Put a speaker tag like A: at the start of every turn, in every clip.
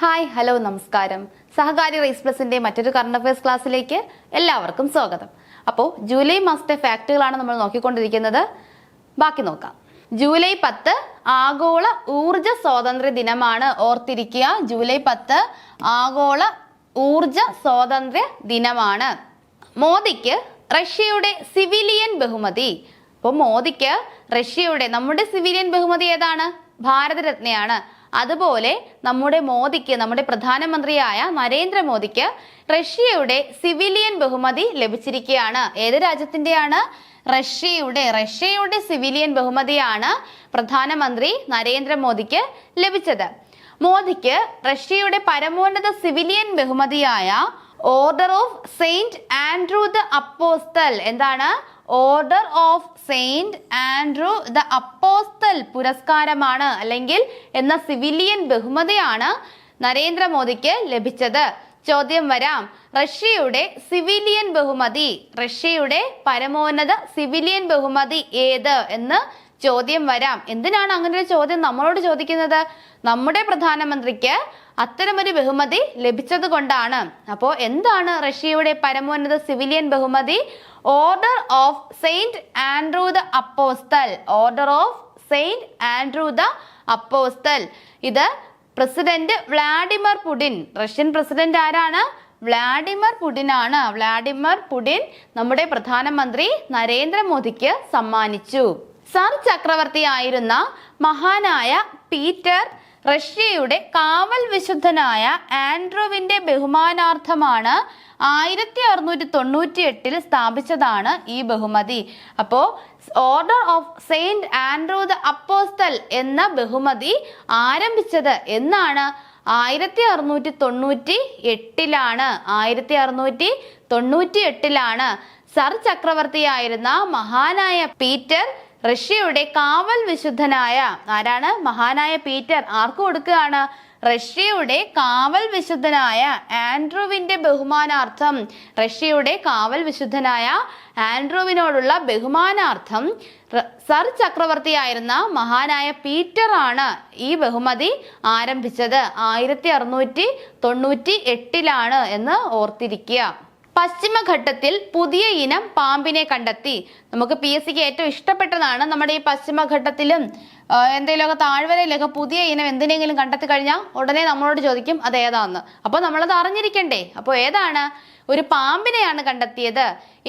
A: Hi hello നമസ്കാരം. സഹകാരി rice പ്ലസിന്റെ മറ്റൊരു current affairs ക്ലാസ്സിലേക്ക് എല്ലാവർക്കും സ്വാഗതം. അപ്പോൾ ജൂലൈ മാസത്തെ ഫാക്റ്റുകളാണ് നമ്മൾ നോക്കിക്കൊണ്ടിരിക്കുന്നത്. ബാക്കി നോക്കാം. ജൂലൈ 10 ആഗോള ഊർജ സ്വാതന്ത്ര്യ ദിനമാണ്. ഓർത്തിരിക്കുക, ജൂലൈ 10 ആഗോള ഊർജ സ്വാതന്ത്ര്യ ദിനമാണ്. മോദിക്ക് റഷ്യയുടെ സിവിലിയൻ ബഹുമതി. അപ്പോൾ മോദിക്ക് റഷ്യയുടെ, നമ്മുടെ സിവിലിയൻ ബഹുമതി ഏതാണ്? ഭാരതരത്നയാണ്. അതുപോലെ നമ്മുടെ പ്രധാനമന്ത്രിയായ നരേന്ദ്രമോദിക്ക് റഷ്യയുടെ സിവിലിയൻ ബഹുമതി ലഭിച്ചിരിക്കുകയാണ്. ഏത് രാജ്യത്തിന്റെയാണ്? റഷ്യയുടെ സിവിലിയൻ ബഹുമതിയാണ് പ്രധാനമന്ത്രി നരേന്ദ്രമോദിക്ക് ലഭിച്ചത്. മോദിക്ക് റഷ്യയുടെ പരമോന്നത സിവിലിയൻ ബഹുമതിയായ Order of Saint Andrew the Apostle, എന്താണ്? Order of Saint Andrew the Apostle പുരസ്കാരമാണ്, അല്ലെങ്കിൽ എന്ന സിവിലിയൻ ബഹുമതിയാണ് നരേന്ദ്രമോദിക്ക് ലഭിച്ചത്. ചോദ്യം വരാം, റഷ്യയുടെ സിവിലിയൻ ബഹുമതി, റഷ്യയുടെ പരമോന്നത സിവിലിയൻ ബഹുമതി ഏത് എന്ന് ചോദ്യം വരാം. എന്തിനാണ് അങ്ങനെ ഒരു ചോദ്യം നമ്മളോട് ചോദിക്കുന്നത്? നമ്മുടെ പ്രധാനമന്ത്രിക്ക് അത്തരമൊരു ബഹുമതി ലഭിച്ചത് കൊണ്ടാണ്. അപ്പോൾ എന്താണ് റഷ്യയുടെ പരമോന്നത സിവിലിയൻ ബഹുമതി? Order of Saint Andrew the Apostle. Order of Saint Andrew the Apostle. ഇത് president Vladimir Putin, Russian president ആരാണ്? വ്ളാഡിമിർ പുടിൻ ആണ്. വ്ളാഡിമിർ പുടിൻ നമ്മുടെ പ്രധാനമന്ത്രി നരേന്ദ്രമോദിക്ക് സമ്മാനിച്ചു. സർ ചക്രവർത്തിയായിരുന്ന മഹാനായ പീറ്റർ റഷ്യയുടെ കാവൽ വിശുദ്ധനായ ആൻഡ്രൂവിന്റെ ബഹുമാനാർത്ഥമാണ് 1698 സ്ഥാപിച്ചതാണ് ഈ ബഹുമതി. അപ്പോൾ order of Saint Andrew the അപ്പോസ്തൽ എന്ന ബഹുമതി ആരംഭിച്ചത് എന്നാണ്? 1698 1698 സർ ചക്രവർത്തിയായിരുന്ന മഹാനായ പീറ്റർ റഷ്യയുടെ കാവൽ വിശുദ്ധനായ, ആരാണ് മഹാനായ പീറ്റർ? ആർക്ക് കൊടുക്കുകയാണ്? റഷ്യയുടെ കാവൽ വിശുദ്ധനായ ആൻഡ്രൂവിന്റെ ബഹുമാനാർത്ഥം, റഷ്യയുടെ കാവൽ വിശുദ്ധനായ ആൻഡ്രൂവിനോടുള്ള ബഹുമാനാർത്ഥം സർ ചക്രവർത്തിയായിരുന്ന മഹാനായ പീറ്റർ ആണ് ഈ ബഹുമതി ആരംഭിച്ചത്. 1698 എന്ന് ഓർത്തിരിക്കുക. പശ്ചിമഘട്ടത്തിൽ പുതിയ ഇനം പാമ്പിനെ കണ്ടെത്തി. നമുക്ക് PSCക്ക് ഏറ്റവും ഇഷ്ടപ്പെട്ടതാണ്. നമ്മുടെ ഈ പശ്ചിമഘട്ടത്തിലും എന്തെങ്കിലുമൊക്കെ താഴ്വരയിലൊക്കെ പുതിയ ഇനം എന്തിനെങ്കിലും കണ്ടെത്തി കഴിഞ്ഞാൽ ഉടനെ നമ്മളോട് ചോദിക്കും അത് ഏതാന്ന്. അപ്പോൾ നമ്മളത് അറിഞ്ഞിരിക്കണ്ടേ? അപ്പോൾ ഏതാണ്? ഒരു പാമ്പിനെയാണ് കണ്ടെത്തിയത്.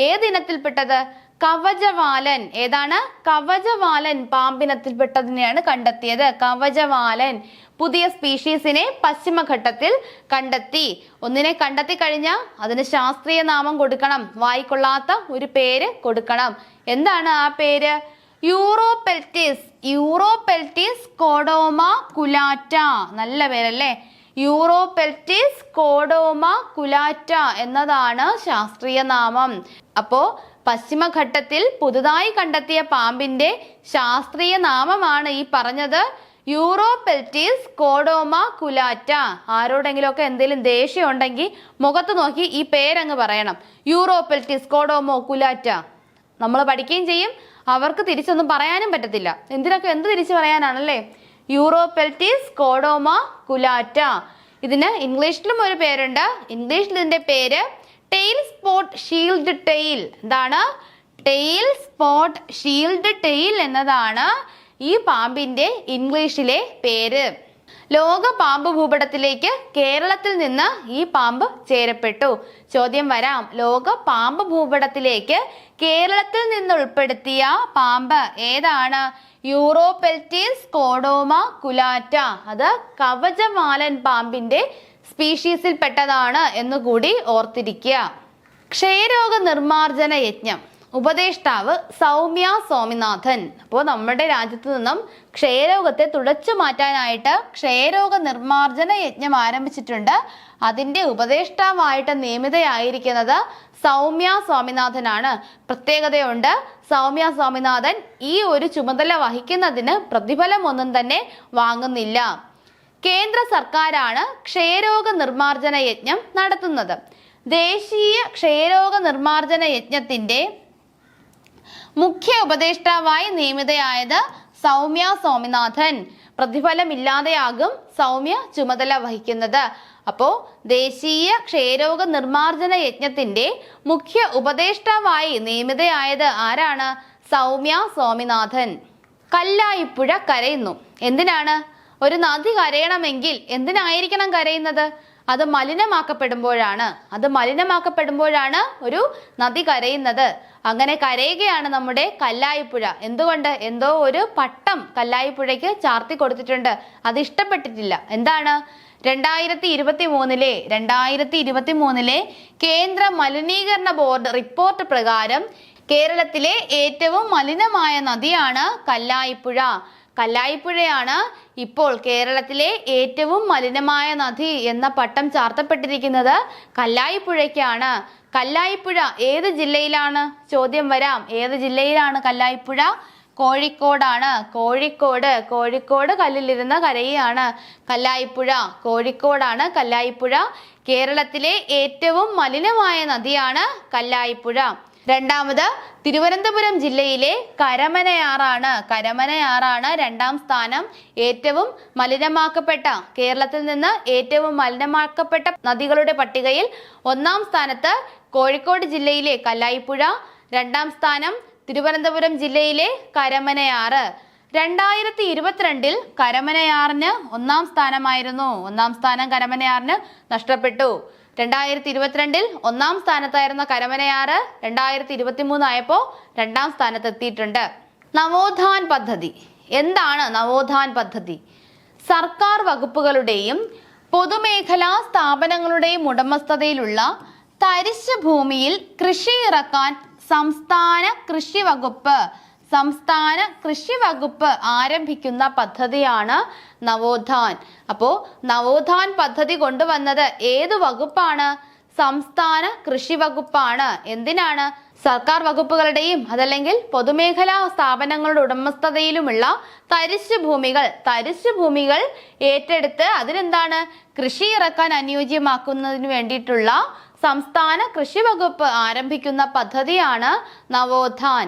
A: ഏത് ഇനത്തിൽപ്പെട്ടത്? കവചവാലൻ. ഏതാണ്? കവചവാലൻ പാമ്പിനത്തിൽപ്പെട്ടതിനെയാണ് കണ്ടെത്തിയത്. കവചവാലൻ പുതിയ സ്പീഷീസിനെ പശ്ചിമഘട്ടത്തിൽ കണ്ടെത്തി. ഒന്നിനെ കണ്ടെത്തി കഴിഞ്ഞാൽ അതിന് ശാസ്ത്രീയ നാമം കൊടുക്കണം, വായിക്കൊള്ളാത്ത ഒരു പേര് കൊടുക്കണം. എന്താണ് ആ പേര്? യൂറോപെൽറ്റിസ്. യൂറോപെൽറ്റിസ് കോഡോമ കുലാറ്റ. നല്ല പേരല്ലേ? യൂറോപെൽറ്റിസ് കോഡോമ കുലാറ്റ എന്നതാണ് ശാസ്ത്രീയ നാമം. അപ്പോ പശ്ചിമഘട്ടത്തിൽ പുതുതായി കണ്ടെത്തിയ പാമ്പിന്റെ ശാസ്ത്രീയ നാമമാണ് ഈ പറഞ്ഞത്, യൂറോപെൽറ്റിസ് കോഡോമ കുലാറ്റ. ആരോടെങ്കിലുമൊക്കെ എന്തെങ്കിലും ദേഷ്യം ഉണ്ടെങ്കിൽ മുഖത്ത് നോക്കി ഈ പേരങ്ങ് പറയണം, യൂറോപെൽറ്റിസ് കോഡോമോ കുലാറ്റ. നമ്മൾ പഠിക്കുകയും ചെയ്യും, അവർക്ക് തിരിച്ചൊന്നും പറയാനും പറ്റത്തില്ല. എന്ത് തിരിച്ചു പറയാനാണല്ലേ? യൂറോപെൽറ്റിസ് കോഡോമ കുലാറ്റ. ഇതിന് ഇംഗ്ലീഷിലും ഒരു പേരുണ്ട്. ഇംഗ്ലീഷിൽ ഇതിന്റെ പേര് ടെയിൽ സ്പോട്ട് ഷീൽഡ് ടെയിൽ. എന്താണ്? ടെയിൽ സ്പോട്ട് ഷീൽഡ് ടെയിൽ എന്നതാണ് ഈ പാമ്പിന്റെ ഇംഗ്ലീഷിലെ പേര്. ലോക പാമ്പ് ഭൂപടത്തിലേക്ക് കേരളത്തിൽ നിന്ന് ഈ പാമ്പ് ചേരപ്പെട്ടു. ചോദ്യം വരാം, ലോക പാമ്പ് ഭൂപടത്തിലേക്ക് കേരളത്തിൽ നിന്ന് ഉൾപ്പെടുത്തിയ പാമ്പ് ഏതാണ്? യൂറോപെൽറ്റിസ് കോഡോമ കുലാറ്റ. അത് കവചവാലൻ പാമ്പിന്റെ സ്പീഷീസിൽ പെട്ടതാണ് എന്നുകൂടി ഓർത്തിരിക്കുക. ക്ഷയരോഗ നിർമ്മാർജ്ജന യജ്ഞം ഉപദേഷ്ടാവ് സൗമ്യ സ്വാമിനാഥൻ. അപ്പോൾ നമ്മുടെ രാജ്യത്ത് നിന്നും ക്ഷയരോഗത്തെ തുടച്ചു മാറ്റാനായിട്ട് ക്ഷയരോഗ നിർമ്മാർജ്ജന യജ്ഞം ആരംഭിച്ചിട്ടുണ്ട്. അതിന്റെ ഉപദേഷ്ടാവായിട്ട് നിയമിതയായിരിക്കുന്നത് സൗമ്യ സ്വാമിനാഥനാണ്. പ്രത്യേകതയുണ്ട്, സൗമ്യ സ്വാമിനാഥൻ ഈ ഒരു ചുമതല വഹിക്കുന്നതിന് പ്രതിഫലം ഒന്നും തന്നെ വാങ്ങുന്നില്ല. കേന്ദ്ര സർക്കാരാണ് ക്ഷയരോഗ നിർമ്മാർജ്ജന യജ്ഞം നടത്തുന്നത്. ദേശീയ ക്ഷയരോഗ നിർമ്മാർജ്ജന യജ്ഞത്തിന്റെ മുഖ്യ ഉപദേഷ്ടാവായി നിയമിതയായത് സൗമ്യ സ്വാമിനാഥൻ. പ്രതിഫലമില്ലാതെയാകും സൗമ്യ ചുമതല വഹിക്കുന്നത്. അപ്പോ ദേശീയ ക്ഷയരോഗ നിർമ്മാർജ്ജന യജ്ഞത്തിന്റെ മുഖ്യ ഉപദേഷ്ടാവായി നിയമിതയായത് ആരാണ്? സൗമ്യ സ്വാമിനാഥൻ. കല്ലായിപ്പുഴ കരയുന്നു. എന്തിനാണ്? ഒരു നദി കരയണമെങ്കിൽ എന്തിനായിരിക്കണം കരയുന്നത്? അത് മലിനമാക്കപ്പെടുമ്പോഴാണ് ഒരു നദി കരയുന്നത്. അങ്ങനെ കരയുകയാണ് നമ്മുടെ കല്ലായിപ്പുഴ. എന്തുകൊണ്ട്? എന്തോ ഒരു പട്ടം കല്ലായിപ്പുഴയ്ക്ക് ചാർത്തി കൊടുത്തിട്ടുണ്ട്. അത് ഇഷ്ടപ്പെട്ടിട്ടില്ല. എന്താണ്? 2023 കേന്ദ്ര മലിനീകരണ ബോർഡ് റിപ്പോർട്ട് പ്രകാരം കേരളത്തിലെ ഏറ്റവും മലിനമായ നദിയാണ് കല്ലായിപ്പുഴ. കല്ലായിപ്പുഴയാണ് ഇപ്പോൾ കേരളത്തിലെ ഏറ്റവും മലിനമായ നദി എന്ന പട്ടം ചാർത്തപ്പെട്ടിരിക്കുന്നത് കല്ലായിപ്പുഴയ്ക്കാണ്. കല്ലായിപ്പുഴ ഏത് ജില്ലയിലാണ്? ചോദ്യം വരാം. ഏത് ജില്ലയിലാണ് കല്ലായിപ്പുഴ? കോഴിക്കോടാണ്. കോഴിക്കോട് കല്ലിലിരുന്ന കരയാണ് കല്ലായിപ്പുഴ. കോഴിക്കോടാണ് കല്ലായിപ്പുഴ. കേരളത്തിലെ ഏറ്റവും മലിനമായ നദിയാണ് കല്ലായിപ്പുഴ. രണ്ടാമത് തിരുവനന്തപുരം ജില്ലയിലെ കരമനയാറാണ് രണ്ടാം സ്ഥാനം. ഏറ്റവും മലിനമാക്കപ്പെട്ട, കേരളത്തിൽ നിന്ന് ഏറ്റവും മലിനമാക്കപ്പെട്ട നദികളുടെ പട്ടികയിൽ ഒന്നാം സ്ഥാനത്ത് കോഴിക്കോട് ജില്ലയിലെ കല്ലായിപ്പുഴ, രണ്ടാം സ്ഥാനം തിരുവനന്തപുരം ജില്ലയിലെ കരമനയാറ്. 2022 കരമനയാറിന് ഒന്നാം സ്ഥാനമായിരുന്നു. ഒന്നാം സ്ഥാനം കരമനയാറിന് നഷ്ടപ്പെട്ടു. 2022 ഒന്നാം സ്ഥാനത്തായിരുന്ന കരമനയാറ് 2023 ആയപ്പോൾ രണ്ടാം സ്ഥാനത്തെത്തിയിട്ടുണ്ട്. നവോത്ഥാൻ പദ്ധതി. എന്താണ് നവോത്ഥാൻ പദ്ധതി? സർക്കാർ വകുപ്പുകളുടെയും പൊതുമേഖലാ സ്ഥാപനങ്ങളുടെയും ഉടമസ്ഥതയിലുള്ള തരിശ് ഭൂമിയിൽ കൃഷി ഇറക്കാൻ സംസ്ഥാന കൃഷി വകുപ്പ് ആരംഭിക്കുന്ന പദ്ധതിയാണ് നവോത്ഥാൻ. അപ്പോ നവോത്ഥാൻ പദ്ധതി കൊണ്ടുവന്നത് ഏത് വകുപ്പാണ്? സംസ്ഥാന കൃഷി വകുപ്പാണ്. എന്തിനാണ്? സർക്കാർ വകുപ്പുകളുടെയും അതല്ലെങ്കിൽ പൊതുമേഖലാ സ്ഥാപനങ്ങളുടെ ഉടമസ്ഥതയിലുമുള്ള തരിശ് ഭൂമികൾ ഏറ്റെടുത്ത് അതിനെന്താണ് കൃഷി ഇറക്കാൻ അനുയോജ്യമാക്കുന്നതിന് വേണ്ടിയിട്ടുള്ള സംസ്ഥാന കൃഷി വകുപ്പ് ആരംഭിക്കുന്ന പദ്ധതിയാണ് നവോത്ഥാൻ.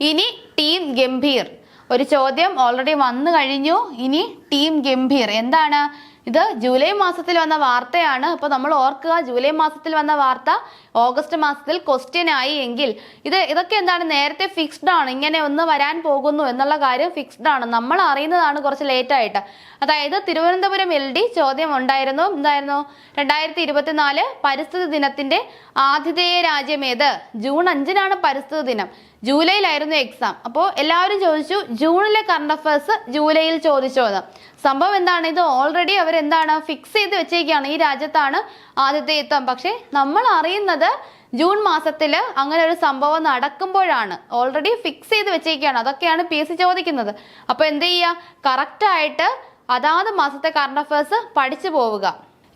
A: ഇനി ടീം ഗംഭീർ. ഒരു ചോദ്യം ഓൾറെഡി വന്നു കഴിഞ്ഞു. ഇനി ടീം ഗംഭീർ എന്താണ്? ഇത് ജൂലൈ മാസത്തിൽ വന്ന വാർത്തയാണ്. അപ്പോൾ നമ്മൾ ഓർക്കുക, ജൂലൈ മാസത്തിൽ വന്ന വാർത്ത ഓഗസ്റ്റ് മാസത്തിൽ ക്വസ്റ്റ്യൻ ആയി എങ്കിൽ ഇതൊക്കെ എന്താണ്? നേരത്തെ ഫിക്സ്ഡ് ആണ്. ഇങ്ങനെ ഒന്ന് വരാൻ പോകുന്നു എന്നുള്ള കാര്യം ഫിക്സ്ഡ് ആണ്. നമ്മൾ അറിയുന്നതാണ് കുറച്ച് ലേറ്റ് ആയിട്ട്. അതായത് തിരുവനന്തപുരം LD ചോദ്യം ഉണ്ടായിരുന്നു. എന്തായിരുന്നു? 2024 പരിസ്ഥിതി ദിനത്തിന്റെ ആതിഥേയ രാജ്യം ഏത്? ജൂൺ 5-നാണ് പരിസ്ഥിതി ദിനം. ജൂലൈയിലായിരുന്നു എക്സാം. അപ്പോൾ എല്ലാവരും ചോദിച്ചു ജൂണിലെ കറണ്ട് അഫയേഴ്സ് ജൂലൈയിൽ ചോദിച്ചോ എന്ന്. സംഭവം എന്താണ്? ഇത് ഓൾറെഡി അവരെന്താണ് ഫിക്സ് ചെയ്ത് വെച്ചേക്കാണ്. ഈ രാജ്യത്താണ് ആതിഥേയത്വം. പക്ഷെ നമ്മൾ അറിയുന്നത് ജൂൺ മാസത്തിൽ അങ്ങനെ ഒരു സംഭവം നടക്കുമ്പോഴാണ്. ഓൾറെഡി ഫിക്സ് ചെയ്ത് വെച്ചേക്കാണ്. അതൊക്കെയാണ് PSC ചോദിക്കുന്നത്. അപ്പൊ എന്ത് ചെയ്യുക? കറക്റ്റായിട്ട് അതാത് മാസത്തെ കറണ്ട് അഫയേഴ്സ് പഠിച്ചു പോവുക.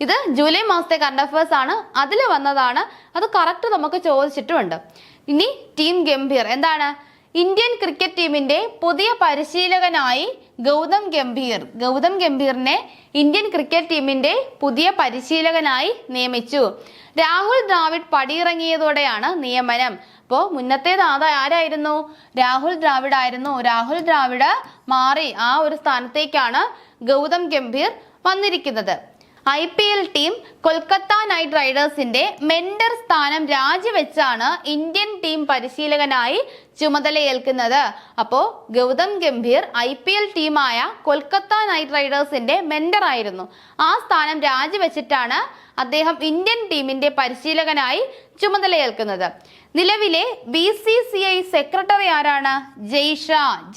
A: ഇത് ജൂലൈ മാസത്തെ കറണ്ട് അഫയേഴ്സ് ആണ്. അതിൽ വന്നതാണ്. അത് കറക്റ്റ് നമുക്ക് ചോദിച്ചിട്ടുമുണ്ട്. ഇനി ടീം ഗംഭീർ എന്താണ്? ഇന്ത്യൻ ക്രിക്കറ്റ് ടീമിന്റെ പുതിയ പരിശീലകനായി ഗൗതം ഗംഭീറിനെ ഇന്ത്യൻ ക്രിക്കറ്റ് ടീമിന്റെ പുതിയ പരിശീലകനായി നിയമിച്ചു. രാഹുൽ ദ്രാവിഡ് പടിയിറങ്ങിയതോടെയാണ് നിയമനം. അപ്പോൾ മുന്നത്തേത് ആരായിരുന്നു? രാഹുൽ ദ്രാവിഡ് ആയിരുന്നു. രാഹുൽ ദ്രാവിഡ് മാറി ആ ഒരു സ്ഥാനത്തേക്കാണ് ഗൗതം ഗംഭീർ വന്നിരിക്കുന്നത്. IPL ടീം കൊൽക്കത്ത നൈറ്റ് റൈഡേഴ്സിന്റെ മെന്റർ സ്ഥാനം രാജിവെച്ചാണ് ഇന്ത്യൻ ടീം പരിശീലകനായി ചുമതലയേൽക്കുന്നത്. അപ്പോ ഗൗതം ഗംഭീർ IPL ടീമായ കൊൽക്കത്ത നൈറ്റ് റൈഡേഴ്സിന്റെ മെന്റർ ആയിരുന്നു. ആ സ്ഥാനം രാജിവെച്ചിട്ടാണ് അദ്ദേഹം ഇന്ത്യൻ ടീമിന്റെ പരിശീലകനായി ചുമതലയേൽക്കുന്നത്. നിലവിലെ BCCI സെക്രട്ടറി ആരാണ്?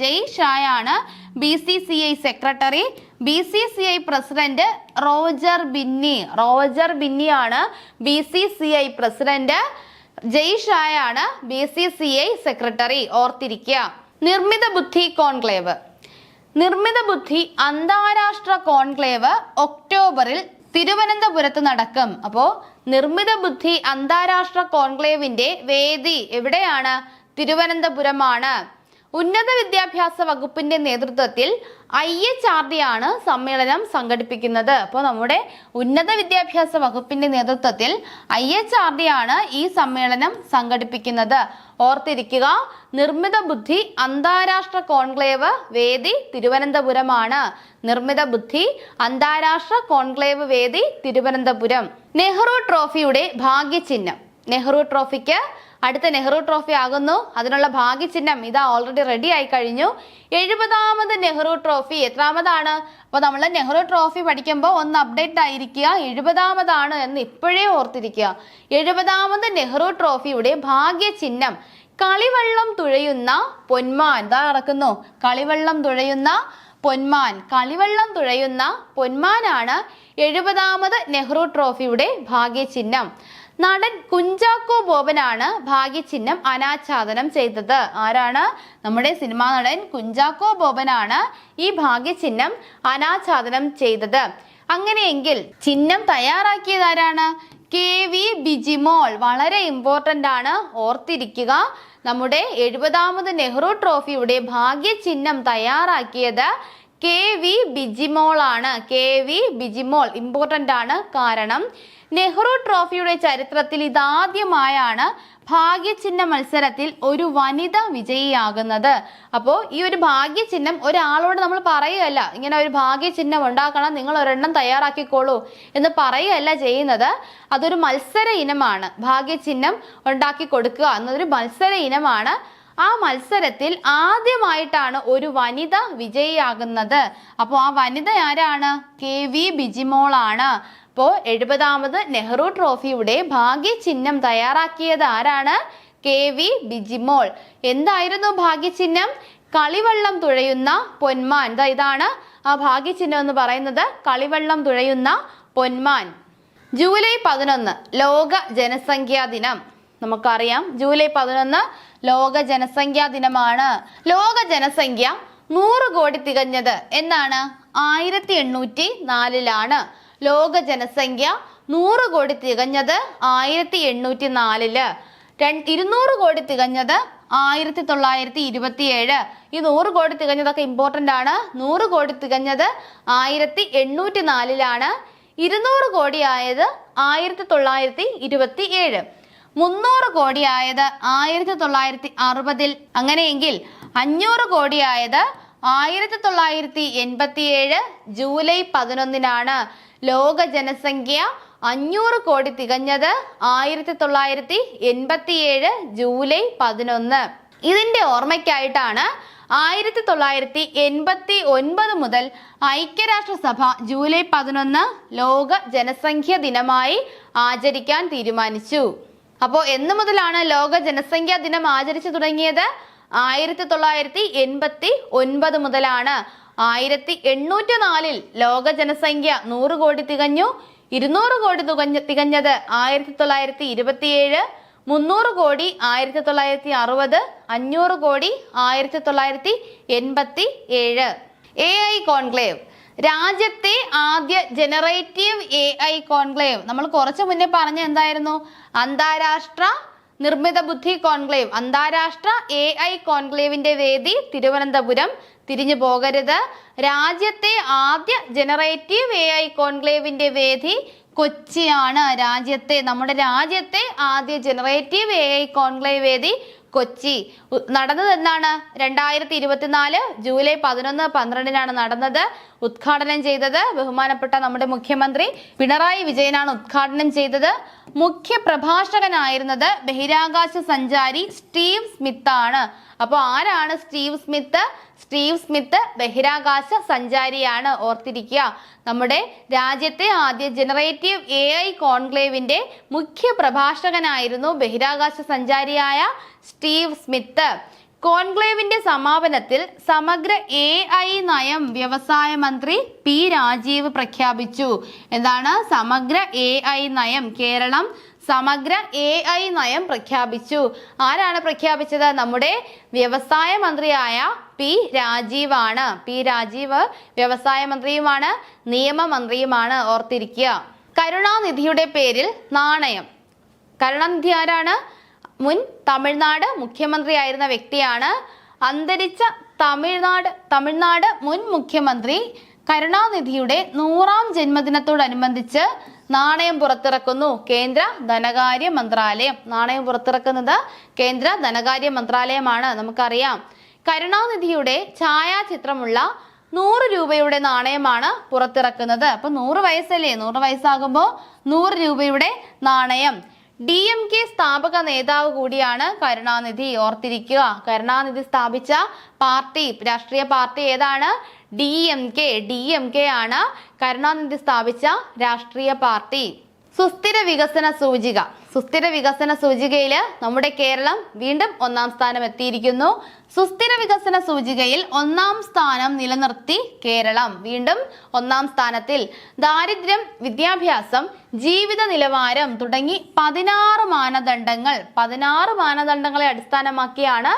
A: ജയ്ഷായാണ് BCCI secretary. BCCI president Roger ബിന്നിയാണ് BCCI പ്രസിഡന്റ്. ജയ്ഷായാണ് BCCI സെക്രട്ടറി. ഓർത്തിരിക്കുക. നിർമ്മിത ബുദ്ധി അന്താരാഷ്ട്ര കോൺക്ലേവ് ഒക്ടോബറിൽ തിരുവനന്തപുരത്ത് നടക്കും. അപ്പോ നിർമ്മിത ബുദ്ധി അന്താരാഷ്ട്ര കോൺക്ലേവിന്റെ വേദി എവിടെയാണ്? തിരുവനന്തപുരമാണ്. ഉന്നത വിദ്യാഭ്യാസ വകുപ്പിന്റെ നേതൃത്വത്തിൽ IHRD ആണ് സമ്മേളനം സംഘടിപ്പിക്കുന്നത്. അപ്പോൾ നമ്മുടെ ഉന്നത വിദ്യാഭ്യാസ വകുപ്പിന്റെ നേതൃത്വത്തിൽ IHRD ആണ് ഈ സമ്മേളനം സംഘടിപ്പിക്കുന്നത്. ഓർത്തിരിക്കുക, നിർമ്മിത ബുദ്ധി അന്താരാഷ്ട്ര കോൺക്ലേവ് വേദി തിരുവനന്തപുരമാണ്. നിർമ്മിത ബുദ്ധി അന്താരാഷ്ട്ര കോൺക്ലേവ് വേദി തിരുവനന്തപുരം. നെഹ്റു ട്രോഫിയുടെ ഭാഗ്യചിഹ്നം. നെഹ്റു ട്രോഫിക്ക് അടുത്ത നെഹ്റു ട്രോഫി ആകുന്നു. അതിനുള്ള ഭാഗ്യചിഹ്നം ഇതാ ഓൾറെഡി റെഡി ആയി കഴിഞ്ഞു. 70ാമത് നെഹ്റു ട്രോഫി എത്രാമതാണ്? അപ്പോൾ നമ്മൾ നെഹ്റു ട്രോഫി പഠിക്കുമ്പോൾ ഒന്ന് അപ്ഡേറ്റ് ആയിരിക്കുക. 70ാമതാണ് എന്ന് ഇപ്പോഴേ ഓർത്തിരിക്കുക. 70ാമത് നെഹ്റു ട്രോഫിയുടെ ഭാഗ്യചിഹ്നം കളിവെള്ളം തുഴയുന്ന പൊന്മാൻ. ഇതാ നടക്കുന്നു, കളിവെള്ളം തുഴയുന്ന പൊന്മാൻ. കളിവെള്ളം തുഴയുന്ന പൊന്മാനാണ് 70ാമത് നെഹ്റു ട്രോഫിയുടെ ഭാഗ്യചിഹ്നം. നടൻ കുഞ്ചാക്കോ ബോബനാണ് ഭാഗ്യചിഹ്നം അനാച്ഛാദനം ചെയ്തത്. ആരാണ്? നമ്മുടെ സിനിമാ നടൻ കുഞ്ചാക്കോ ബോബനാണ് ഈ ഭാഗ്യചിഹ്നം അനാച്ഛാദനം ചെയ്തത്. അങ്ങനെയെങ്കിൽ ചിഹ്നം തയ്യാറാക്കിയത് ആരാണ്? KV ബിജിമോൾ. വളരെ ഇമ്പോർട്ടന്റ് ആണ്, ഓർത്തിരിക്കുക. നമ്മുടെ 70ാമത് നെഹ്റു ട്രോഫിയുടെ ഭാഗ്യചിഹ്നം തയ്യാറാക്കിയത് KV ബിജിമോൾ ആണ്. KV ബിജിമോൾ ഇമ്പോർട്ടന്റ് ആണ്. കാരണം നെഹ്റു ട്രോഫിയുടെ ചരിത്രത്തിൽ ഇതാദ്യമായാണ് ഭാഗ്യചിഹ്ന മത്സരത്തിൽ ഒരു വനിത വിജയിയാകുന്നത്. അപ്പോൾ ഈ ഒരു ഭാഗ്യചിഹ്നം ഒരാളോട് നമ്മൾ പറയുകയല്ല, ഇങ്ങനെ ഒരു ഭാഗ്യചിഹ്നം ഉണ്ടാക്കണം, നിങ്ങൾ ഒരെണ്ണം തയ്യാറാക്കിക്കോളൂ എന്ന് പറയുകയല്ല ചെയ്യുന്നത്. അതൊരു മത്സര ഇനമാണ്. ഭാഗ്യചിഹ്നം ഉണ്ടാക്കി കൊടുക്കുക എന്നതൊരു മത്സര ഇനമാണ്. ആ മത്സരത്തിൽ ആദ്യമായിട്ടാണ് ഒരു വനിത വിജയിയാകുന്നത്. അപ്പോൾ ആ വനിത ആരാണ്? KV ബിജിമോൾ ആണ്. അപ്പോൾ 70ാമത് നെഹ്റു ട്രോഫിയുടെ ഭാഗ്യചിഹ്നം തയ്യാറാക്കിയത് ആരാണ്? KV ബിജിമോൾ. എന്തായിരുന്നു ഭാഗ്യചിഹ്നം? കളിവെള്ളം തുഴയുന്ന പൊന്മാൻ. ഇതാണ് ആ ഭാഗ്യചിഹ്നം എന്ന് പറയുന്നത്, കളിവെള്ളം തുഴയുന്ന പൊന്മാൻ. ജൂലൈ 11 ലോക ജനസംഖ്യാ ദിനം. നമുക്കറിയാം, ജൂലൈ 11 ലോക ജനസംഖ്യാ ദിനമാണ്. ലോക ജനസംഖ്യ 100 കോടി തികഞ്ഞത് എന്നാണ്? 1804 ലോക ജനസംഖ്യ 100 കോടി തികഞ്ഞത് 1804. 200 കോടി തികഞ്ഞത് 1927. ഈ 100 കോടി തികഞ്ഞതൊക്കെ ഇമ്പോർട്ടന്റ് ആണ്. 100 കോടി തികഞ്ഞത് 1804. 200 കോടി ആയത് 1927. 300 കോടി ആയത് 1960. അങ്ങനെയെങ്കിൽ 500 കോടി ആയത് 1987 ജൂലൈ 11 ലോക ജനസംഖ്യ 500 കോടി തികഞ്ഞത് 1987 ജൂലൈ 11. ഇതിന്റെ ഓർമ്മയ്ക്കായിട്ടാണ് 1989 മുതൽ ഐക്യരാഷ്ട്രസഭ ജൂലൈ 11 ലോക ജനസംഖ്യ ദിനമായി ആചരിക്കാൻ തീരുമാനിച്ചു. അപ്പോൾ എന്ന് മുതലാണ് ലോക ജനസംഖ്യാ ദിനം ആചരിച്ചു തുടങ്ങിയത്? 1989 മുതലാണ്. 1804 ലോക ജനസംഖ്യ 100 കോടി തികഞ്ഞു. 200 കോടി തികഞ്ഞത് 1927. 300 കോടി 1960. 500 കോടി 1987. AI conclave. രാജ്യത്തെ ആദ്യ ജനറേറ്റീവ് AI കോൺക്ലേവ്. നമ്മൾ കുറച്ചു മുന്നേ പറഞ്ഞ എന്തായിരുന്നു? അന്താരാഷ്ട്ര നിർമ്മിത ബുദ്ധി കോൺക്ലേവ്. അന്താരാഷ്ട്ര AI കോൺക്ലേവിന്റെ വേദി തിരുവനന്തപുരം. തിരിഞ്ഞു പോകരുത്. രാജ്യത്തെ ആദ്യ ജനറേറ്റീവ് AI കോൺക്ലേവിന്റെ വേദി കൊച്ചിയാണ്. നമ്മുടെ രാജ്യത്തെ ആദ്യ ജനറേറ്റീവ് AI കോൺക്ലേവ് വേദി കൊച്ചി. നടന്നത് എന്നാണ്? 2024 ജൂലൈ 11-12 നടന്നത്. ഉദ്ഘാടനം ചെയ്തത് ബഹുമാനപ്പെട്ട നമ്മുടെ മുഖ്യമന്ത്രി പിണറായി വിജയനാണ് ഉദ്ഘാടനം ചെയ്തത്. മുഖ്യ പ്രഭാഷകനായിരുന്നത് ബഹിരാകാശ സഞ്ചാരി സ്റ്റീവ് സ്മിത്ത് ആണ്. അപ്പോൾ ആരാണ് സ്റ്റീവ് സ്മിത്ത്? സ്റ്റീവ് സ്മിത്ത് ബഹിരാകാശ സഞ്ചാരിയാണ്. ഓർത്തിരിക്കുക, നമ്മുടെ രാജ്യത്തെ ആദ്യ ജനറേറ്റീവ് AI കോൺക്ലേവിന്റെ മുഖ്യ പ്രഭാഷകനായിരുന്നു ബഹിരാകാശ സഞ്ചാരിയായ സ്റ്റീവ് സ്മിത്ത്. കോൺക്ലേവിന്റെ സമാപനത്തിൽ സമഗ്ര AI നയം വ്യവസായ മന്ത്രി P രാജീവ് പ്രഖ്യാപിച്ചു. എന്താണ് സമഗ്ര AI നയം? കേരളം സമഗ്ര AI നയം പ്രഖ്യാപിച്ചു. ആരാണ് പ്രഖ്യാപിച്ചത്? നമ്മുടെ വ്യവസായ മന്ത്രിയായ P രാജീവ് ആണ്. P രാജീവ് വ്യവസായ മന്ത്രിയുമാണ്, നിയമമന്ത്രിയുമാണ്. ഓർത്തിരിക്കുക. കരുണാനിധിയുടെ പേരിൽ നാണയം. കരുണാനിധി ആരാണ്? മുൻ തമിഴ്നാട് മുഖ്യമന്ത്രിയായിരുന്ന വ്യക്തിയാണ്. അന്തരിച്ച തമിഴ്നാട് മുൻ മുഖ്യമന്ത്രി കരുണാനിധിയുടെ 100ാം ജന്മദിനത്തോടനുബന്ധിച്ച് നാണയം പുറത്തിറക്കുന്നു കേന്ദ്ര ധനകാര്യ മന്ത്രാലയം. നാണയം പുറത്തിറക്കുന്നത് കേന്ദ്ര ധനകാര്യ മന്ത്രാലയമാണ്. നമുക്കറിയാം കരുണാനിധിയുടെ ഛായാചിത്രമുള്ള 100 രൂപയുടെ നാണയമാണ് പുറത്തിറക്കുന്നത്. അപ്പൊ 100 വയസ്സല്ലേ, 100 വയസ്സാകുമ്പോൾ 100 രൂപയുടെ നാണയം. DMK സ്ഥാപക നേതാവ് കൂടിയാണ് കരുണാനിധി. ഓർത്തിരിക്കുക, കരുണാനിധി സ്ഥാപിച്ച പാർട്ടി, രാഷ്ട്രീയ പാർട്ടി ഏതാണ്? DMK ആണ് കരുണാനിധി സ്ഥാപിച്ച രാഷ്ട്രീയ പാർട്ടി. സുസ്ഥിര വികസന സൂചികയിൽ നമ്മുടെ കേരളം വീണ്ടും 1ാം സ്ഥാനം എത്തിയിരിക്കുന്നു. സുസ്ഥിര വികസന സൂചികയിൽ 1ാം സ്ഥാനം നിലനിർത്തി കേരളം വീണ്ടും 1ാം സ്ഥാനത്തിൽ. ദാരിദ്ര്യം, വിദ്യാഭ്യാസം, ജീവിത നിലവാരം തുടങ്ങി 16 മാനദണ്ഡങ്ങളെ അടിസ്ഥാനമാക്കിയാണ്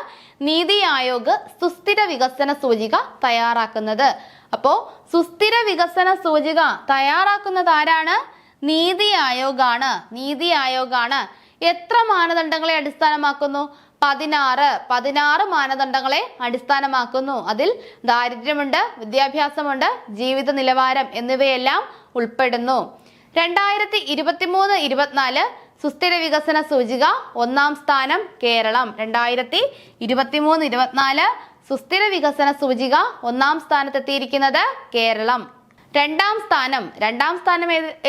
A: നീതി ആയോഗ് സുസ്ഥിര വികസന സൂചിക തയ്യാറാക്കുന്നത്. അപ്പോ സുസ്ഥിര വികസന സൂചിക തയ്യാറാക്കുന്നത് ആരാണ്? നീതി ആയോഗാണ്. എത്ര മാനദണ്ഡങ്ങളെ അടിസ്ഥാനമാക്കുന്നു? 16 മാനദണ്ഡങ്ങളെ അടിസ്ഥാനമാക്കുന്നു. അതിൽ ദാരിദ്ര്യമുണ്ട്, വിദ്യാഭ്യാസമുണ്ട്, ജീവിത നിലവാരം എന്നിവയെല്ലാം ഉൾപ്പെടുന്നു. 2023-24 സുസ്ഥിര വികസന സൂചിക 1ാം സ്ഥാനം കേരളം. 2023-24 സുസ്ഥിര വികസന സൂചിക 1ാം സ്ഥാനത്തെത്തിയിരിക്കുന്നത് കേരളം. രണ്ടാം സ്ഥാനം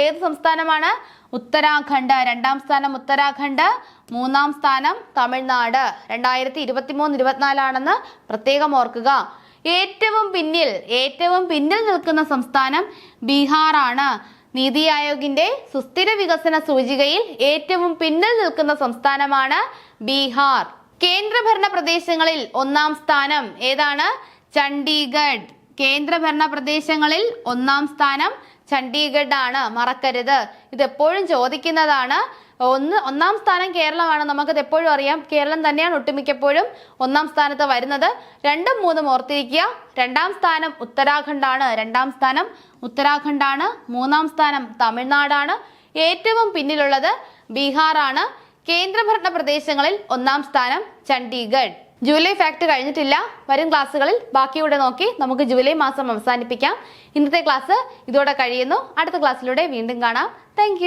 A: ഏത് സംസ്ഥാനമാണ്? ഉത്തരാഖണ്ഡ്. 2ാം സ്ഥാനം ഉത്തരാഖണ്ഡ്, 3ാം സ്ഥാനം തമിഴ്നാട്. 2023-24 ആണെന്ന് പ്രത്യേകം ഓർക്കുക. ഏറ്റവും പിന്നിൽ നിൽക്കുന്ന സംസ്ഥാനം ബീഹാർ ആണ്. നീതി ആയോഗിന്റെ സുസ്ഥിര വികസന സൂചികയിൽ ഏറ്റവും പിന്നിൽ നിൽക്കുന്ന സംസ്ഥാനമാണ് ബീഹാർ. കേന്ദ്രഭരണ പ്രദേശങ്ങളിൽ 1ാം സ്ഥാനം ഏതാണ്? ചണ്ഡീഗഡ്. കേന്ദ്രഭരണ പ്രദേശങ്ങളിൽ 1ാം സ്ഥാനം ചണ്ഡീഗഡ് ആണ്, മറക്കരുത്. ഇത് എപ്പോഴും ചോദിക്കുന്നതാണ്. 1ാം സ്ഥാനം കേരളമാണ്, നമുക്കത് എപ്പോഴും അറിയാം. കേരളം തന്നെയാണ് ഒട്ടുമിക്കപ്പോഴും 1ാം സ്ഥാനത്ത് വരുന്നത്. 2ഉം 3ഉം ഓർത്തിരിക്കുക. 2ാം സ്ഥാനം ഉത്തരാഖണ്ഡാണ്. 3ാം സ്ഥാനം തമിഴ്നാടാണ്. ഏറ്റവും പിന്നിലുള്ളത് ബീഹാർ ആണ്. കേന്ദ്രഭരണ പ്രദേശങ്ങളിൽ 1ാം സ്ഥാനം ചണ്ഡീഗഡ്. ജൂലൈ ഫാക്ട് കഴിഞ്ഞിട്ടില്ല. വരും ക്ലാസ്സുകളിൽ ബാക്കിയൂടെ നോക്കി നമുക്ക് ജൂലൈ മാസം അവസാനിപ്പിക്കാം. ഇന്നത്തെ ക്ലാസ് ഇതോടെ കഴിയുന്നു. അടുത്ത ക്ലാസ്സിലൂടെ വീണ്ടും കാണാം. താങ്ക്